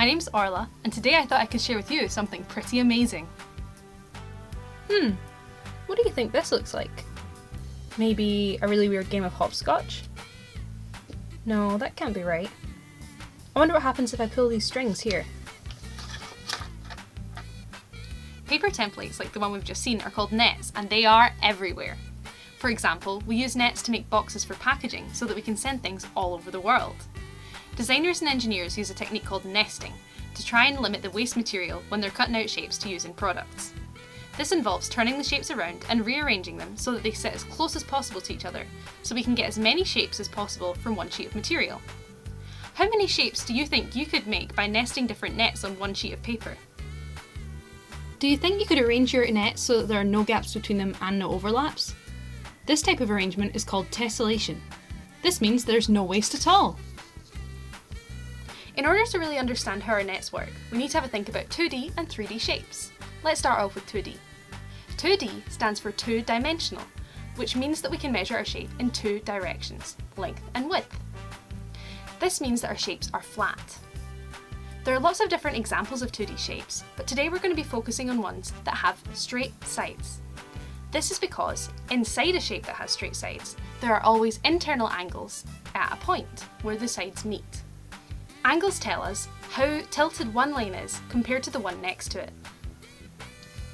My name's Orla, and today I thought I could share with you something pretty amazing. What do you think this looks like? Maybe a really weird game of hopscotch? No, that can't be right. I wonder what happens if I pull these strings here. Paper templates like the one we've just seen are called nets, and they are everywhere. For example, we use nets to make boxes for packaging so that we can send things all over the world. Designers and engineers use a technique called nesting to try and limit the waste material when they're cutting out shapes to use in products. This involves turning the shapes around and rearranging them so that they sit as close as possible to each other, so we can get as many shapes as possible from one sheet of material. How many shapes do you think you could make by nesting different nets on one sheet of paper? Do you think you could arrange your nets so that there are no gaps between them and no overlaps? This type of arrangement is called tessellation. This means there's no waste at all. In order to really understand how our nets work, we need to have a think about 2D and 3D shapes. Let's start off with 2D. 2D stands for two-dimensional, which means that we can measure our shape in two directions, length and width. This means that our shapes are flat. There are lots of different examples of 2D shapes, but today we're going to be focusing on ones that have straight sides. This is because inside a shape that has straight sides, there are always internal angles at a point where the sides meet. Angles tell us how tilted one line is compared to the one next to it.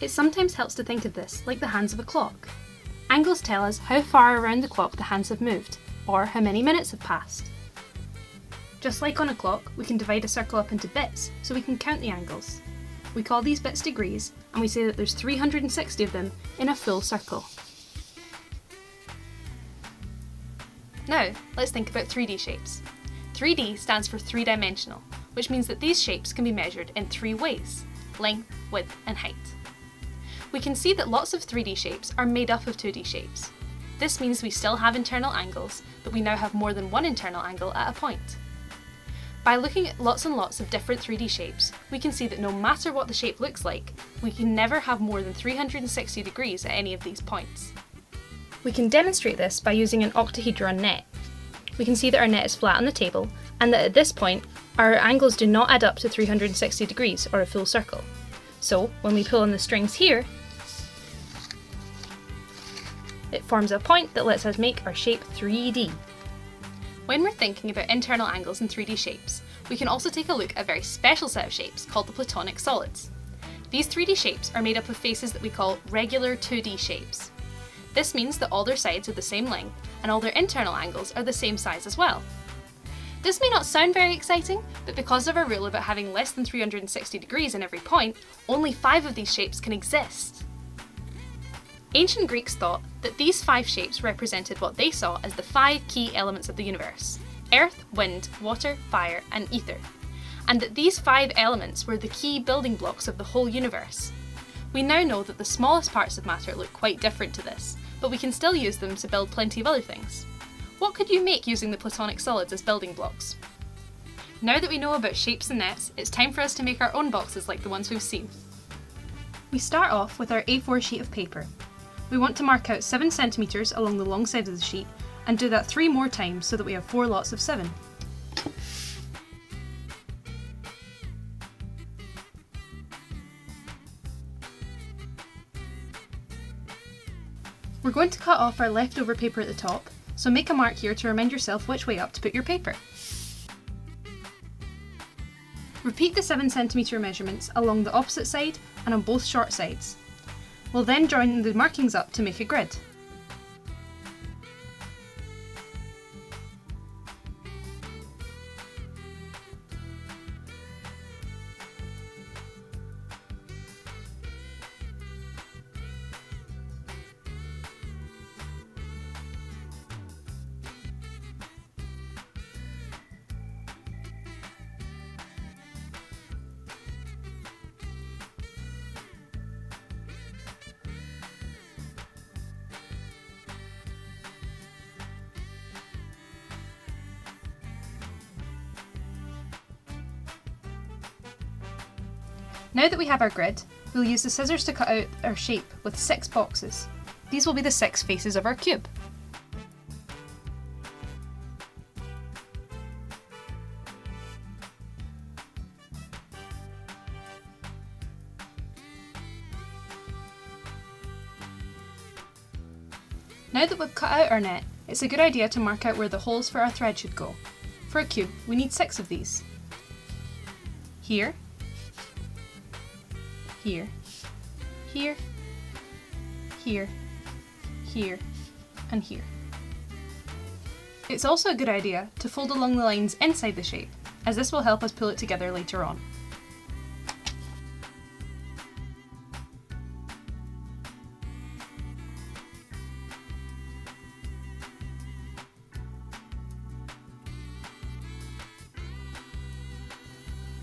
It sometimes helps to think of this like the hands of a clock. Angles tell us how far around the clock the hands have moved, or how many minutes have passed. Just like on a clock, we can divide a circle up into bits so we can count the angles. We call these bits degrees, and we say that there's 360 of them in a full circle. Now, let's think about 3D shapes. 3D stands for three-dimensional, which means that these shapes can be measured in three ways: length, width, and height. We can see that lots of 3D shapes are made up of 2D shapes. This means we still have internal angles, but we now have more than one internal angle at a point. By looking at lots and lots of different 3D shapes, we can see that no matter what the shape looks like, we can never have more than 360 degrees at any of these points. We can demonstrate this by using an octahedron net. We can see that our net is flat on the table, and that at this point, our angles do not add up to 360 degrees or a full circle. So, when we pull on the strings here, it forms a point that lets us make our shape 3D. When we're thinking about internal angles in 3D shapes, we can also take a look at a very special set of shapes called the platonic solids. These 3D shapes are made up of faces that we call regular 2D shapes. This means that all their sides are the same length and all their internal angles are the same size as well. This may not sound very exciting, but because of our rule about having less than 360 degrees in every point, only 5 of these shapes can exist. Ancient Greeks thought that these 5 shapes represented what they saw as the 5 key elements of the universe: earth, wind, water, fire, and ether, and that these 5 elements were the key building blocks of the whole universe. We now know that the smallest parts of matter look quite different to this, but we can still use them to build plenty of other things. What could you make using the platonic solids as building blocks? Now that we know about shapes and nets, it's time for us to make our own boxes like the ones we've seen. We start off with our A4 sheet of paper. We want to mark out 7 centimetres along the long side of the sheet and do that 3 more times so that we have 4 lots of 7. We're going to cut off our leftover paper at the top, so make a mark here to remind yourself which way up to put your paper. Repeat the 7 centimetre measurements along the opposite side and on both short sides. We'll then join the markings up to make a grid. Now that we have our grid, we'll use the scissors to cut out our shape with 6 boxes. These will be the 6 faces of our cube. Now that we've cut out our net, it's a good idea to mark out where the holes for our thread should go. For a cube, we need 6 of these. Here, here, here, here, here, and here. It's also a good idea to fold along the lines inside the shape, as this will help us pull it together later on.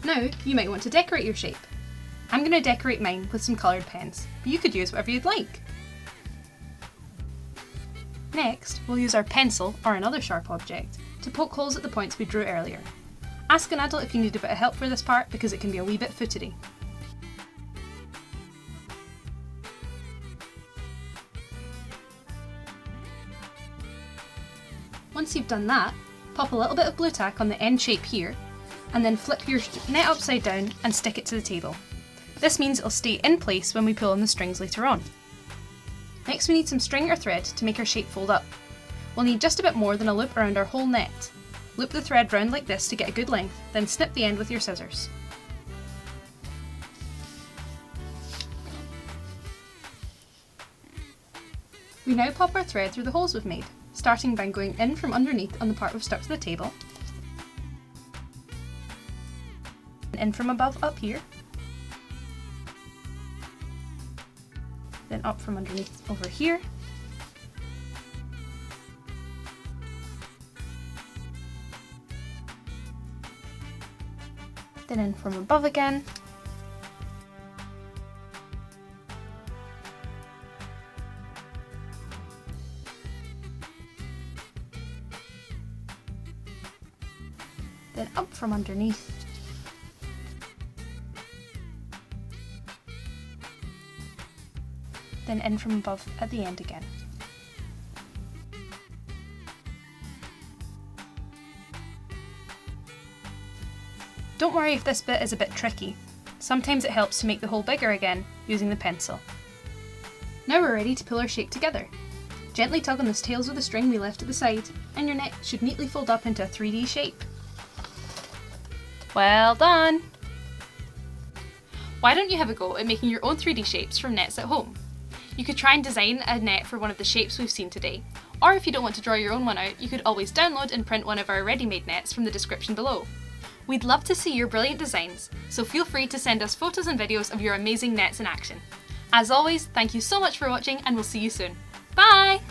Now, you might want to decorate your shape. I'm going to decorate mine with some coloured pens, but you could use whatever you'd like. Next, we'll use our pencil, or another sharp object, to poke holes at the points we drew earlier. Ask an adult if you need a bit of help for this part because it can be a wee bit footery. Once you've done that, pop a little bit of glue tack on the end shape here, and then flip your net upside down and stick it to the table. This means it'll stay in place when we pull on the strings later on. Next we need some string or thread to make our shape fold up. We'll need just a bit more than a loop around our whole net. Loop the thread round like this to get a good length, then snip the end with your scissors. We now pop our thread through the holes we've made, starting by going in from underneath on the part we've stuck to the table, in from above up here, then up from underneath over here, then in from above again, then up from underneath, then in from above at the end again. Don't worry if this bit is a bit tricky. Sometimes it helps to make the hole bigger again using the pencil. Now we're ready to pull our shape together. Gently tug on the tails of the string we left at the side, and your net should neatly fold up into a 3D shape. Well done! Why don't you have a go at making your own 3D shapes from nets at home? You could try and design a net for one of the shapes we've seen today, or if you don't want to draw your own one out, you could always download and print one of our ready-made nets from the description below. We'd love to see your brilliant designs, so feel free to send us photos and videos of your amazing nets in action. As always, thank you so much for watching and we'll see you soon. Bye!